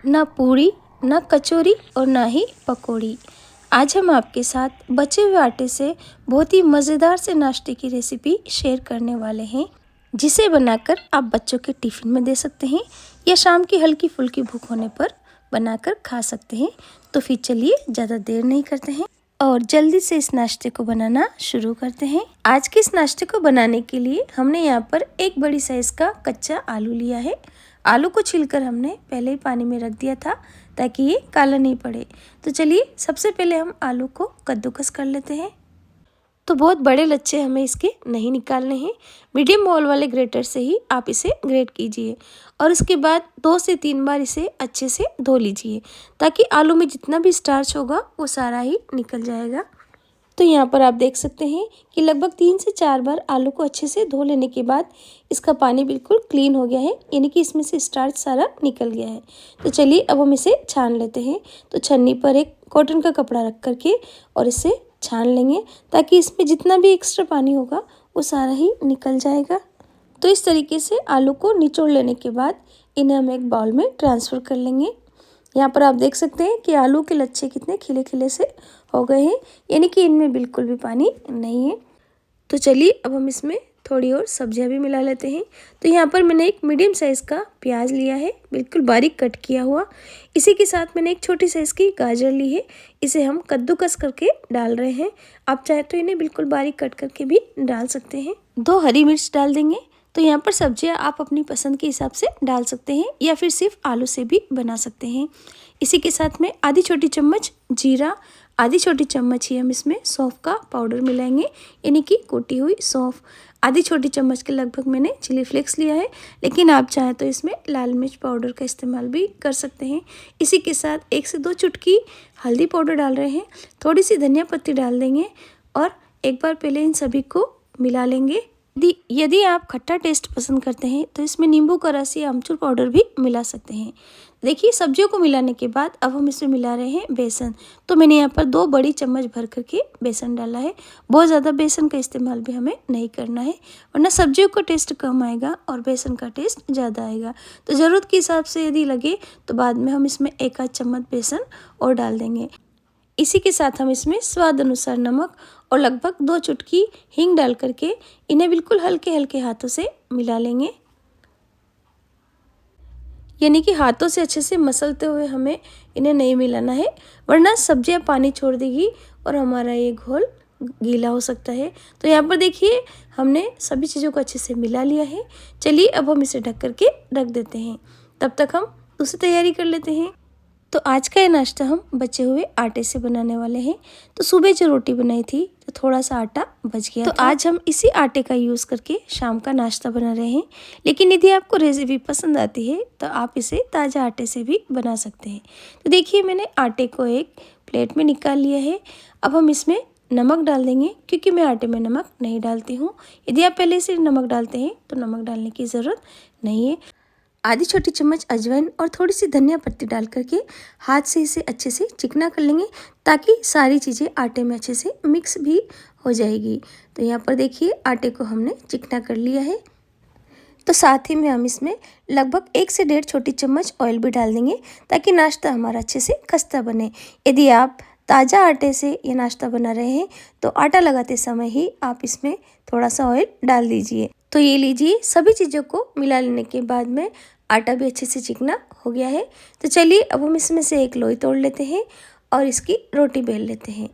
ना पूरी, ना कचौरी और ना ही पकौड़ी। आज हम आपके साथ बचे हुए आटे से बहुत ही मज़ेदार से नाश्ते की रेसिपी शेयर करने वाले हैं, जिसे बनाकर आप बच्चों के टिफ़िन में दे सकते हैं या शाम की हल्की फुल्की भूख होने पर बनाकर खा सकते हैं। तो फिर चलिए ज़्यादा देर नहीं करते हैं और जल्दी से इस नाश्ते को बनाना शुरू करते हैं। आज के इस नाश्ते को बनाने के लिए हमने यहाँ पर एक बड़ी साइज़ का कच्चा आलू लिया है। आलू को छीलकर हमने पहले ही पानी में रख दिया था ताकि ये काला नहीं पड़े। तो चलिए सबसे पहले हम आलू को कद्दूकस कर लेते हैं। तो बहुत बड़े लच्छे हमें इसके नहीं निकालने हैं, मीडियम मोल वाले ग्रेटर से ही आप इसे ग्रेट कीजिए और उसके बाद 2 से 3 बार इसे अच्छे से धो लीजिए ताकि आलू में जितना भी स्टार्च होगा वो सारा ही निकल जाएगा। तो यहाँ पर आप देख सकते हैं कि लगभग 3 से 4 बार आलू को अच्छे से धो लेने के बाद इसका पानी बिल्कुल क्लीन हो गया है, यानी कि इसमें से स्टार्च सारा निकल गया है। तो चलिए अब हम इसे छान लेते हैं। तो छन्नी पर एक कॉटन का कपड़ा रख करके और इसे छान लेंगे ताकि इसमें जितना भी एक्स्ट्रा पानी होगा वो सारा ही निकल जाएगा। तो इस तरीके से आलू को निचोड़ लेने के बाद इन्हें हम एक बाउल में ट्रांसफ़र कर लेंगे। यहाँ पर आप देख सकते हैं कि आलू के लच्छे कितने खिले खिले से हो गए हैं, यानी कि इनमें बिल्कुल भी पानी नहीं है। तो चलिए अब हम इसमें थोड़ी और सब्जियां भी मिला लेते हैं। तो यहाँ पर मैंने एक मीडियम साइज़ का प्याज लिया है, बिल्कुल बारीक कट किया हुआ। इसी के साथ मैंने एक छोटी साइज़ की गाजर ली है, इसे हम कद्दूकस करके डाल रहे हैं। आप चाहे तो इन्हें बिल्कुल बारीक कट करके भी डाल सकते हैं। 2 हरी मिर्च डाल देंगे। तो यहाँ पर सब्जियाँ आप अपनी पसंद के हिसाब से डाल सकते हैं या फिर सिर्फ आलू से भी बना सकते हैं। इसी के साथ में आधी छोटी चम्मच जीरा, आधी छोटी चम्मच ही हम इसमें सौंफ का पाउडर मिलाएंगे, यानी कि कुटी हुई सौंफ। आधी छोटी चम्मच के लगभग मैंने चिली फ्लेक्स लिया है, लेकिन आप चाहें तो इसमें लाल मिर्च पाउडर का इस्तेमाल भी कर सकते हैं। इसी के साथ 1 से 2 चुटकी हल्दी पाउडर डाल रहे हैं, थोड़ी सी धनिया पत्ती डाल देंगे और एक बार पहले इन सभी को मिला लेंगे। यदि आप खट्टा टेस्ट पसंद करते हैं तो इसमें नींबू का रस या अमचूर पाउडर भी मिला सकते हैं। देखिए सब्जियों को मिलाने के बाद अब हम इसमें मिला रहे हैं बेसन। तो मैंने यहाँ पर 2 बड़ी चम्मच भर करके बेसन डाला है। बहुत ज़्यादा बेसन का इस्तेमाल भी हमें नहीं करना है, वरना सब्जियों का टेस्ट कम आएगा और बेसन का टेस्ट ज़्यादा आएगा। तो ज़रूरत के हिसाब से यदि लगे तो बाद में हम इसमें 1 आध चम्मच बेसन और डाल देंगे। इसी के साथ हम इसमें स्वाद अनुसार नमक और लगभग 2 चुटकी हींग डाल करके इन्हें बिल्कुल हल्के हल्के हाथों से मिला लेंगे, यानी कि हाथों से अच्छे से मसलते हुए हमें इन्हें नहीं मिलाना है, वरना सब्जियां पानी छोड़ देगी और हमारा ये घोल गीला हो सकता है। तो यहाँ पर देखिए हमने सभी चीज़ों को अच्छे से मिला लिया है। चलिए अब हम इसे ढक करके रख देते हैं, तब तक हम दूसरी तैयारी कर लेते हैं। तो आज का ये नाश्ता हम बचे हुए आटे से बनाने वाले हैं। तो सुबह जो रोटी बनाई थी तो थोड़ा सा आटा बच गया, तो आज हम इसी आटे का यूज़ करके शाम का नाश्ता बना रहे हैं। लेकिन यदि आपको रेसिपी पसंद आती है तो आप इसे ताज़ा आटे से भी बना सकते हैं। तो देखिए मैंने आटे को एक प्लेट में निकाल लिया है। अब हम इसमें नमक डाल देंगे, क्योंकि मैं आटे में नमक नहीं डालती हूँ। यदि आप पहले से नमक डालते हैं तो नमक डालने की ज़रूरत नहीं है। आधी छोटी चम्मच अजवाइन और थोड़ी सी धनिया पत्ती डाल करके हाथ से इसे अच्छे से चिकना कर लेंगे ताकि सारी चीज़ें आटे में अच्छे से मिक्स भी हो जाएगी। तो यहाँ पर देखिए आटे को हमने चिकना कर लिया है। तो साथ ही में हम इसमें लगभग 1 से 1.5 छोटी चम्मच ऑयल भी डाल देंगे ताकि नाश्ता हमारा अच्छे से खस्ता बने। यदि आप ताज़ा आटे से ये नाश्ता बना रहे हैं तो आटा लगाते समय ही आप इसमें थोड़ा सा ऑयल डाल दीजिए। तो ये लीजिए सभी चीज़ों को मिला लेने के बाद में आटा भी अच्छे से चिकना हो गया है। तो चलिए अब हम इसमें से एक लोई तोड़ लेते हैं और इसकी रोटी बेल लेते हैं।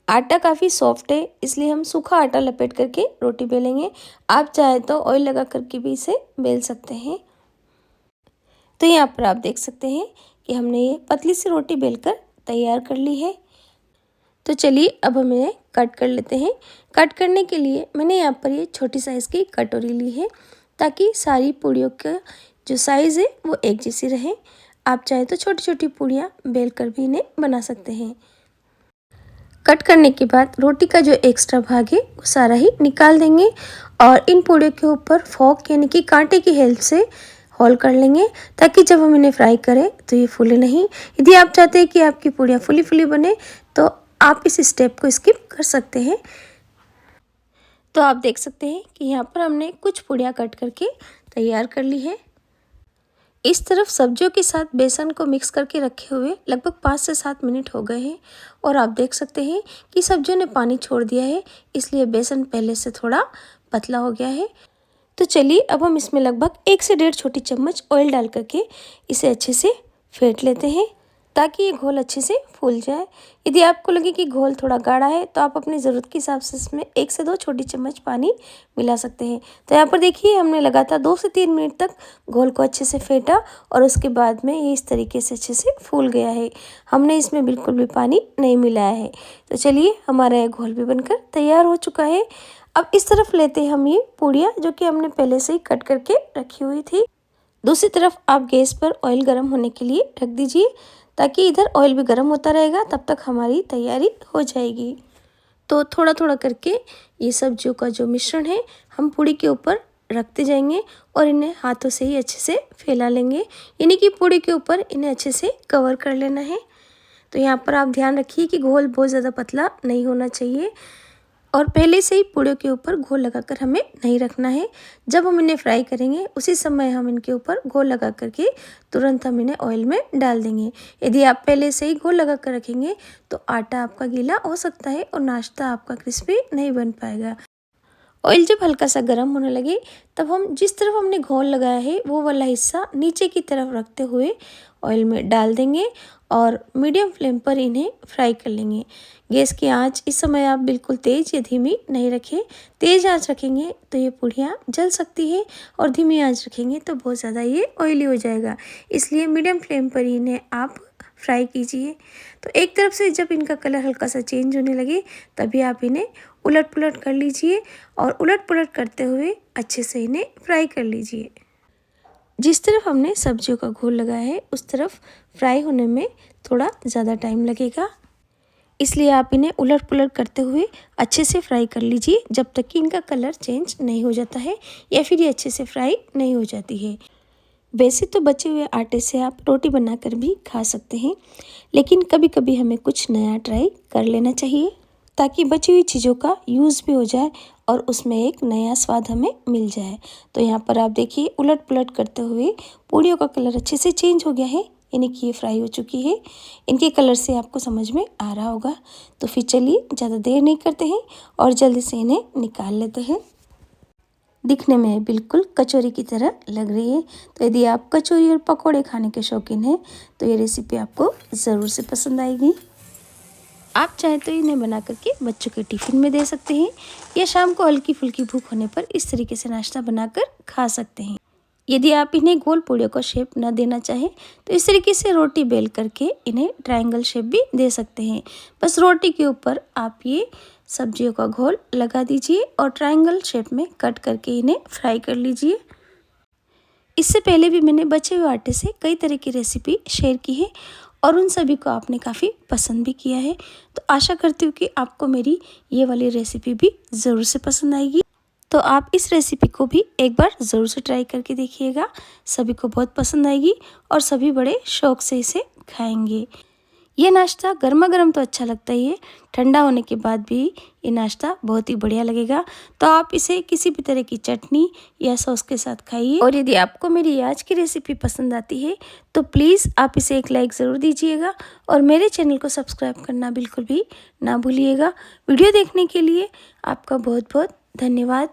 आटा काफ़ी सॉफ्ट है, इसलिए हम सूखा आटा लपेट करके रोटी बेलेंगे। आप चाहे तो ऑयल लगा करके भी इसे बेल सकते हैं। तो यहाँ पर आप देख सकते हैं कि हमने ये पतली सी रोटी बेलकर तैयार कर ली है। तो चलिए अब हम इन्हें कट कर लेते हैं। कट करने के लिए मैंने यहाँ पर ये छोटी साइज़ की कटोरी ली है ताकि सारी पूड़ियों का जो साइज़ है वो एक जैसी रहे। आप चाहे तो छोटी छोटी पूड़ियाँ बेल कर भी इन्हें बना सकते हैं। कट करने के बाद रोटी का जो एक्स्ट्रा भाग है वो सारा ही निकाल देंगे और इन पूड़ियों के ऊपर फोक यानी कि कांटे की हेल्प से होल कर लेंगे ताकि जब हम इन्हें फ्राई करें तो ये फूले नहीं। यदि आप चाहते हैं कि आपकी पूड़ियाँ फुली फुली बने तो आप इस स्टेप को स्किप कर सकते हैं। तो आप देख सकते हैं कि यहाँ पर हमने कुछ पूड़ियाँ कट करके तैयार कर ली है। इस तरफ सब्जियों के साथ बेसन को मिक्स करके रखे हुए लगभग 5 से 7 मिनट हो गए हैं और आप देख सकते हैं कि सब्जियों ने पानी छोड़ दिया है, इसलिए बेसन पहले से थोड़ा पतला हो गया है। तो चलिए अब हम इसमें लगभग 1 से 1.5 छोटी चम्मच ऑयल डाल करके इसे अच्छे से फेंट लेते हैं ताकि ये घोल अच्छे से फूल जाए। यदि आपको लगे कि घोल थोड़ा गाढ़ा है तो आप अपनी ज़रूरत के हिसाब से इसमें 1 से 2 छोटी चम्मच पानी मिला सकते हैं। तो यहाँ पर देखिए हमने लगातार 2 से 3 मिनट तक घोल को अच्छे से फेंटा और उसके बाद में ये इस तरीके से अच्छे से फूल गया है। हमने इसमें बिल्कुल भी पानी नहीं मिलाया है। तो चलिए हमारा ये घोल भी बनकर तैयार हो चुका है। अब इस तरफ लेते हैं हम ये पूड़ियाँ जो कि हमने पहले से ही कट करके रखी हुई थी। दूसरी तरफ आप गैस पर ऑयल गर्म होने के लिए रख दीजिए ताकि इधर ऑयल भी गर्म होता रहेगा, तब तक हमारी तैयारी हो जाएगी। तो थोड़ा थोड़ा करके ये सब्जियों का जो मिश्रण है हम पूड़ी के ऊपर रखते जाएंगे और इन्हें हाथों से ही अच्छे से फैला लेंगे, यानी कि पूड़ी के ऊपर इन्हें अच्छे से कवर कर लेना है। तो यहाँ पर आप ध्यान रखिए कि घोल बहुत ज़्यादा पतला नहीं होना चाहिए और पहले से ही पूड़ियों के ऊपर घोल लगाकर हमें नहीं रखना है। जब हम इन्हें फ्राई करेंगे उसी समय हम इनके ऊपर घोल लगा करके तुरंत हम इन्हें ऑयल में डाल देंगे। यदि आप पहले से ही घोल लगा कर रखेंगे तो आटा आपका गीला हो सकता है और नाश्ता आपका क्रिस्पी नहीं बन पाएगा। ऑयल जब हल्का सा गर्म होने लगे तब हम जिस तरफ हमने घोल लगाया है वो वाला हिस्सा नीचे की तरफ रखते हुए ऑयल में डाल देंगे और मीडियम फ्लेम पर इन्हें फ्राई कर लेंगे। गैस की आंच इस समय आप बिल्कुल तेज़ या धीमी नहीं रखें। तेज़ आंच रखेंगे तो ये पूड़ियाँ जल सकती है और धीमी आंच रखेंगे तो बहुत ज़्यादा ये ऑयली हो जाएगा, इसलिए मीडियम फ्लेम पर इन्हें आप फ्राई कीजिए। तो एक तरफ से जब इनका कलर हल्का सा चेंज होने लगे तभी आप इन्हें उलट पुलट कर लीजिए और उलट पुलट करते हुए अच्छे से इन्हें फ्राई कर लीजिए। जिस तरफ हमने सब्जियों का घोल लगाया है उस तरफ फ्राई होने में थोड़ा ज़्यादा टाइम लगेगा, इसलिए आप इन्हें उलट पुलट करते हुए अच्छे से फ्राई कर लीजिए जब तक कि इनका कलर चेंज नहीं हो जाता है या फिर ये अच्छे से फ्राई नहीं हो जाती है। वैसे तो बचे हुए आटे से आप रोटी बनाकर भी खा सकते हैं, लेकिन कभी कभी हमें कुछ नया ट्राई कर लेना चाहिए ताकि बची हुई चीज़ों का यूज़ भी हो जाए और उसमें एक नया स्वाद हमें मिल जाए। तो यहाँ पर आप देखिए उलट पुलट करते हुए पूड़ियों का कलर अच्छे से चेंज हो गया है, यानी कि ये फ्राई हो चुकी है। इनके कलर से आपको समझ में आ रहा होगा। तो फिर चलिए ज़्यादा देर नहीं करते हैं और जल्दी से इन्हें निकाल लेते हैं। दिखने में बिल्कुल कचौरी की तरह लग रही है। तो यदि आप कचौरी और पकोड़े खाने के शौकीन हैं तो ये रेसिपी आपको ज़रूर से पसंद आएगी। आप चाहें तो इन्हें बना करके बच्चों के टिफ़िन में दे सकते हैं या शाम को हल्की फुल्की भूख होने पर इस तरीके से नाश्ता बनाकर खा सकते हैं। यदि आप इन्हें गोल पूड़ियों को शेप न देना चाहें तो इस तरीके से रोटी बेल करके इन्हें ट्रायंगल शेप भी दे सकते हैं। बस रोटी के ऊपर आप ये सब्जियों का घोल लगा दीजिए और ट्रायंगल शेप में कट करके इन्हें फ्राई कर लीजिए। इससे पहले भी मैंने बचे हुए आटे से कई तरह की रेसिपी शेयर की है और उन सभी को आपने काफ़ी पसंद भी किया है। तो आशा करती हूँ कि आपको मेरी ये वाली रेसिपी भी ज़रूर से पसंद आएगी। तो आप इस रेसिपी को भी एक बार ज़रूर से ट्राई करके देखिएगा, सभी को बहुत पसंद आएगी और सभी बड़े शौक़ से इसे खाएंगे। ये नाश्ता गर्मा गर्म तो अच्छा लगता ही है, ठंडा होने के बाद भी ये नाश्ता बहुत ही बढ़िया लगेगा। तो आप इसे किसी भी तरह की चटनी या सॉस के साथ खाइए। और यदि आपको मेरी आज की रेसिपी पसंद आती है तो प्लीज़ आप इसे एक लाइक ज़रूर दीजिएगा और मेरे चैनल को सब्सक्राइब करना बिल्कुल भी ना भूलिएगा। वीडियो देखने के लिए आपका बहुत बहुत धन्यवाद।